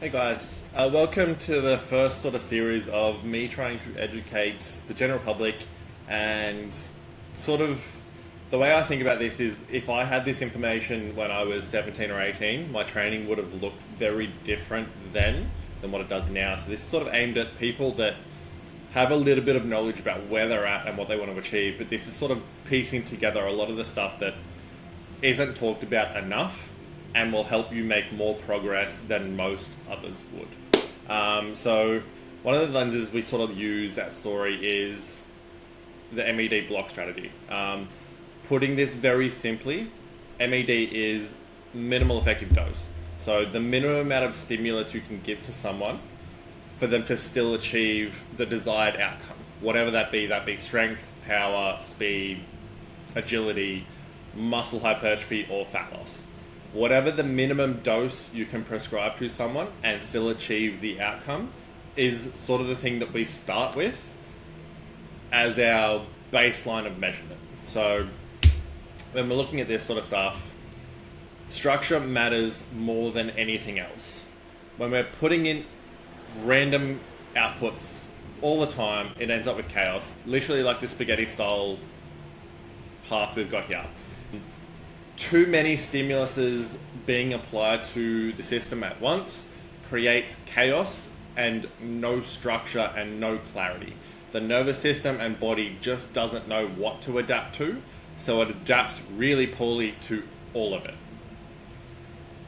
Hey guys, welcome to the first sort of series of me trying to educate the general public. And sort of the way I think about this is, if I had this information when I was 17 or 18, my training would have looked very different then than what it does now. So this is sort of aimed at people that have a little bit of knowledge about where they're at and what they want to achieve, but this is sort of piecing together a lot of the stuff that isn't talked about enough and will help you make more progress than most others would. So one of the lenses we sort of use at Story is the MED block strategy. Putting this very simply, MED is minimal effective dose. So the minimum amount of stimulus you can give to someone for them to still achieve the desired outcome, whatever that be strength, power, speed, agility, muscle hypertrophy, or fat loss. Whatever the minimum dose you can prescribe to someone and still achieve the outcome is sort of the thing that we start with as our baseline of measurement. So when we're looking at this sort of stuff, structure matters more than anything else. When we're putting in random outputs all the time, it ends up with chaos, literally like the spaghetti style path we've got here. Too many stimuluses being applied to the system at once creates chaos and no structure and no clarity. The nervous system and body just doesn't know what to adapt to, so it adapts really poorly to all of it.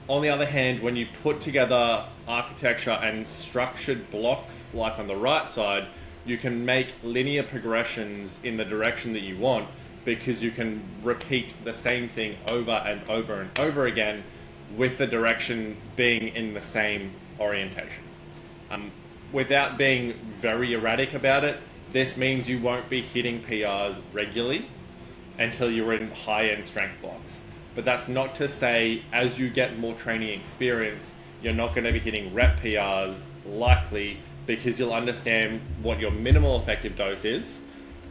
On the other hand, when you put together architecture and structured blocks, like on the right side, you can make linear progressions in the direction that you want, because you can repeat the same thing over and over and over again with the direction being in the same orientation. Without being very erratic about it, this means you won't be hitting PRs regularly until you're in high-end strength blocks. But that's not to say as you get more training experience, you're not going to be hitting rep PRs likely, because you'll understand what your minimal effective dose is,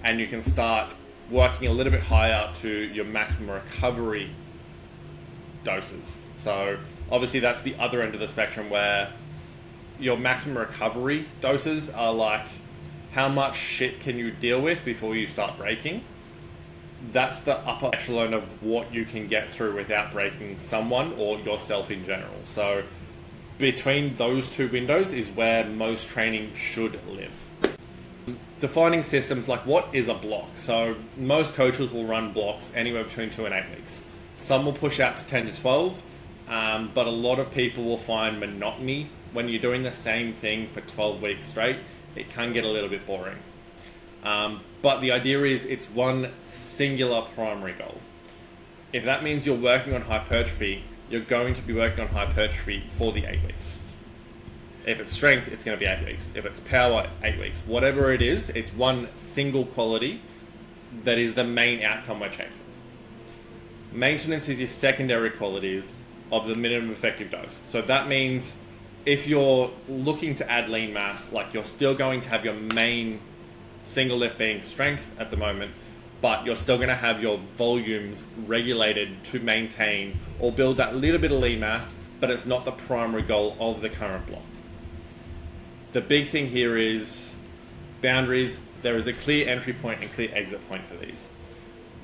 and you can start working a little bit higher to your maximum recovery doses. So obviously that's the other end of the spectrum, where your maximum recovery doses are like how much shit can you deal with before you start breaking. That's the upper echelon of what you can get through without breaking someone or yourself in general. So between those two windows is where most training should live. Defining systems, like what is a block? So most coaches will run blocks anywhere between 2 and 8 weeks. Some will push out to 10 to 12, but a lot of people will find monotony when you're doing the same thing for 12 weeks straight. It can get a little bit boring. But the idea is it's one singular primary goal. If that means you're working on hypertrophy, you're going to be working on hypertrophy for the 8 weeks. If it's strength, it's going to be 8 weeks. If it's power, 8 weeks. Whatever it is, it's one single quality that is the main outcome we're chasing. Maintenance is your secondary qualities of the minimum effective dose. So that means if you're looking to add lean mass, like you're still going to have your main single lift being strength at the moment, but you're still going to have your volumes regulated to maintain or build that little bit of lean mass, but it's not the primary goal of the current block. The big thing here is boundaries. There is a clear entry point and clear exit point for these.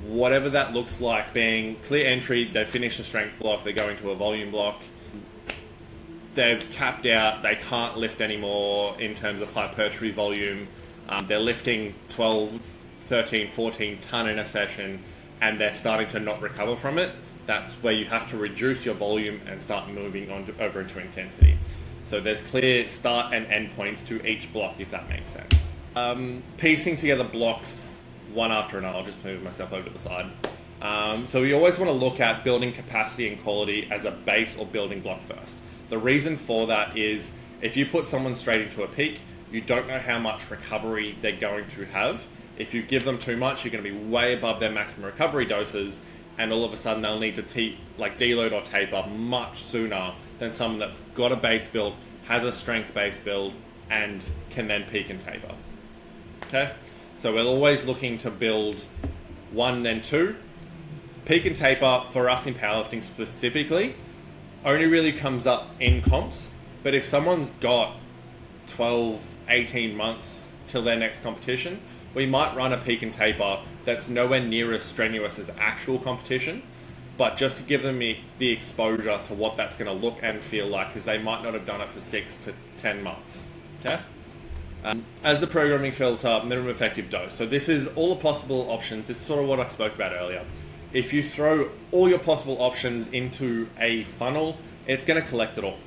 Whatever that looks like, being clear entry, they've finished a strength block, they're going to a volume block, they've tapped out, they can't lift anymore in terms of hypertrophy volume, they're lifting 12, 13, 14 ton in a session, and they're starting to not recover from it. That's where you have to reduce your volume and start moving on over into intensity. So there's clear start and end points to each block, if that makes sense. Piecing together blocks one after another. I'll just move myself over to the side. So we always want to look at building capacity and quality as a base or building block first. The reason for that is if you put someone straight into a peak, you don't know how much recovery they're going to have. If you give them too much, you're going to be way above their maximum recovery doses, and all of a sudden they'll need to deload or taper much sooner than someone that's got a base build, has a strength base build, and can then peak and taper. Okay? So we're always looking to build 1, then 2. Peak and taper, for us in powerlifting specifically, only really comes up in comps. But if someone's got 12, 18 months till their next competition, we might run a peak and taper that's nowhere near as strenuous as actual competition, but just to give them the exposure to what that's going to look and feel like, because they might not have done it for 6 to 10 months. Okay? As the programming filter, minimum effective dose. So this is all the possible options. This is sort of what I spoke about earlier. If you throw all your possible options into a funnel, it's going to collect it all.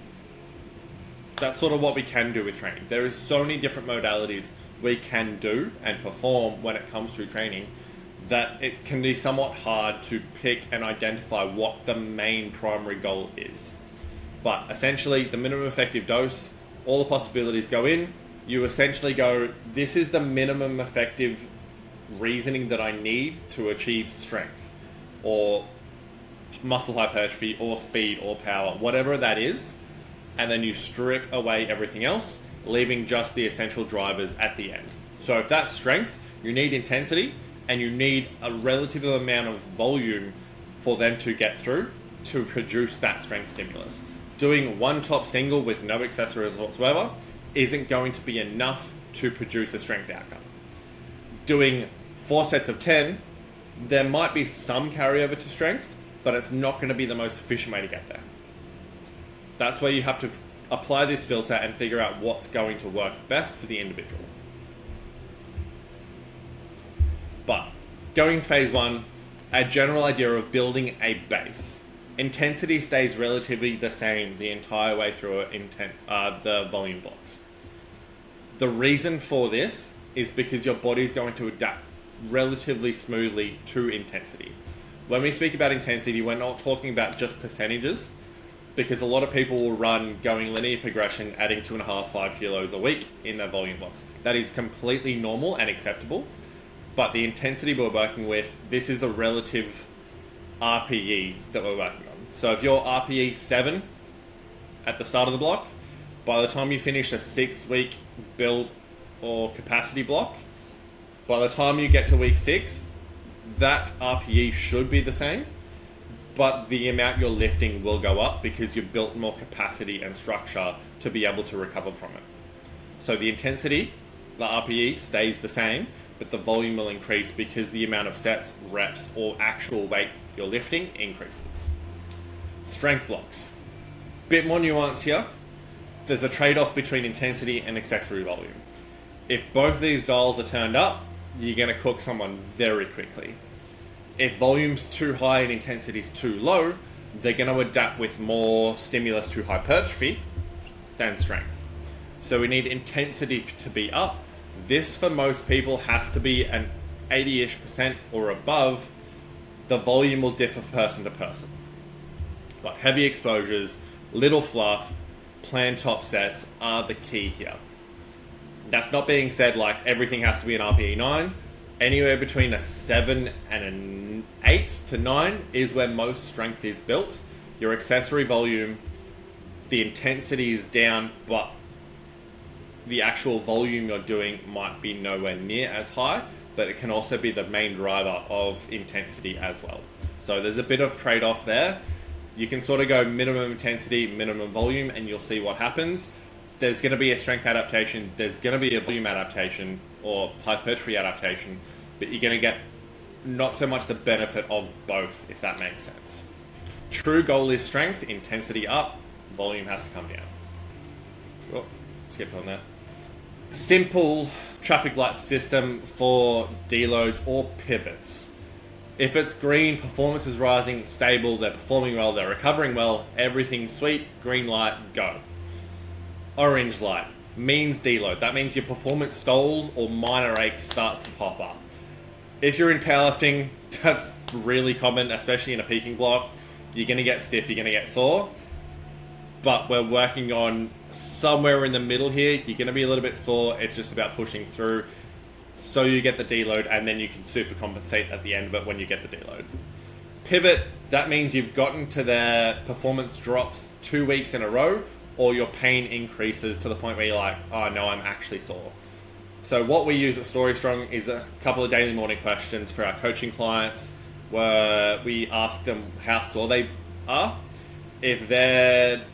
That's sort of what we can do with training. There is so many different modalities we can do and perform when it comes to training that it can be somewhat hard to pick and identify what the main primary goal is. But essentially, the minimum effective dose, all the possibilities go in. You essentially go, this is the minimum effective reasoning that I need to achieve strength or muscle hypertrophy or speed or power, whatever that is. And then you strip away everything else, leaving just the essential drivers at the end. So if that's strength, you need intensity and you need a relative amount of volume for them to get through to produce that strength stimulus. Doing one top single with no accessories whatsoever isn't going to be enough to produce a strength outcome. Doing 4 sets of 10, there might be some carryover to strength, but it's not going to be the most efficient way to get there. That's where you have to apply this filter and figure out what's going to work best for the individual. But going phase 1, a general idea of building a base. Intensity stays relatively the same the entire way through the volume blocks. The reason for this is because your body's going to adapt relatively smoothly to intensity. When we speak about intensity, we're not talking about just percentages, because a lot of people will run going linear progression, adding 2.5, 5 kilos a week in their volume blocks. That is completely normal and acceptable, but the intensity we're working with, this is a relative RPE that we're working on. So if you're RPE 7 at the start of the block, by the time you finish a 6-week build or capacity block, by the time you get to week 6, that RPE should be the same, but the amount you're lifting will go up because you've built more capacity and structure to be able to recover from it. So the intensity, the RPE, stays the same, but the volume will increase because the amount of sets, reps, or actual weight you're lifting increases. Strength blocks. Bit more nuance here. There's a trade-off between intensity and accessory volume. If both these dials are turned up, you're going to cook someone very quickly. If volume's too high and intensity's too low, they're going to adapt with more stimulus to hypertrophy than strength. So we need intensity to be up. This, for most people, has to be an 80-ish% or above. The volume will differ person to person. But heavy exposures, little fluff, planned top sets are the key here. That's not being said like everything has to be an RPE 9. Anywhere between a 7 and an 8 to 9 is where most strength is built. Your accessory volume, the intensity is down, but the actual volume you're doing might be nowhere near as high, but it can also be the main driver of intensity as well. So there's a bit of trade-off there. You can sort of go minimum intensity, minimum volume, and you'll see what happens. There's going to be a strength adaptation, there's going to be a volume adaptation or hypertrophy adaptation, but you're going to get not so much the benefit of both, if that makes sense. True goal is strength, intensity up, volume has to come down. Oh, skipped on that. Simple traffic light system for deloads or pivots. If it's green, performance is rising, stable, they're performing well, they're recovering well, everything's sweet, green light, go. Orange light means deload. That means your performance stalls or minor aches starts to pop up. If you're in powerlifting, that's really common, especially in a peaking block. You're going to get stiff, you're going to get sore. But we're working on somewhere in the middle here. You're going to be a little bit sore. It's just about pushing through so you get the deload, and then you can super compensate at the end of it when you get the deload. Pivot, that means you've gotten to the performance drops 2 weeks in a row, or your pain increases to the point where you're like, oh no, I'm actually sore. So what we use at Storiestrong is a couple of daily morning questions for our coaching clients where we ask them how sore they are. If they're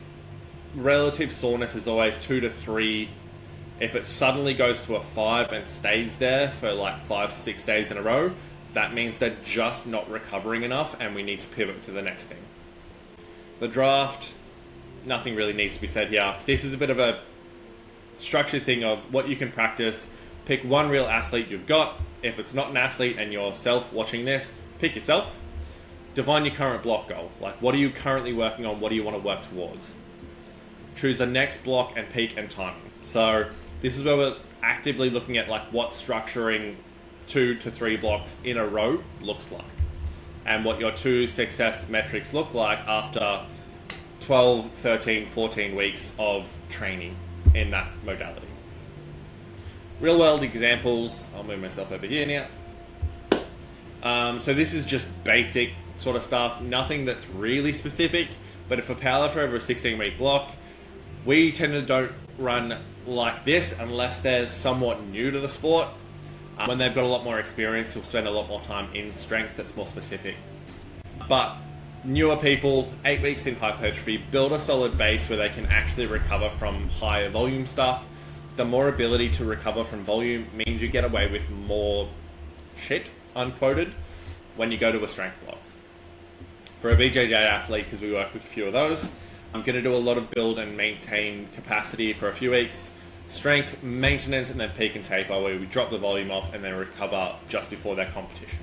relative soreness is always 2 to 3. If it suddenly goes to a 5 and stays there for like 5-6 days in a row, that means they're just not recovering enough and we need to pivot to the next thing. The draft, nothing really needs to be said here. This is a bit of a structured thing of what you can practice. Pick one real athlete you've got. If it's not an athlete and you're self watching this, pick yourself. Define your current block goal. Like, what are you currently working on? What do you want to work towards? Choose the next block and peak and timing. So this is where we're actively looking at like what structuring 2 to 3 blocks in a row looks like, and what your 2 success metrics look like after 12, 13, 14 weeks of training in that modality. Real world examples, I'll move myself over here now. So this is just basic sort of stuff, nothing that's really specific, but if a powerlifter over a 16-week block, we tend to don't run like this unless they're somewhat new to the sport. When they've got a lot more experience, you'll spend a lot more time in strength that's more specific. But newer people, 8 weeks in hypertrophy, build a solid base where they can actually recover from higher volume stuff. The more ability to recover from volume means you get away with more shit, unquoted, when you go to a strength block. For a BJJ athlete, because we work with a few of those, I'm going to do a lot of build and maintain capacity for a few weeks, strength, maintenance, and then peak and taper, where we drop the volume off and then recover just before their competition.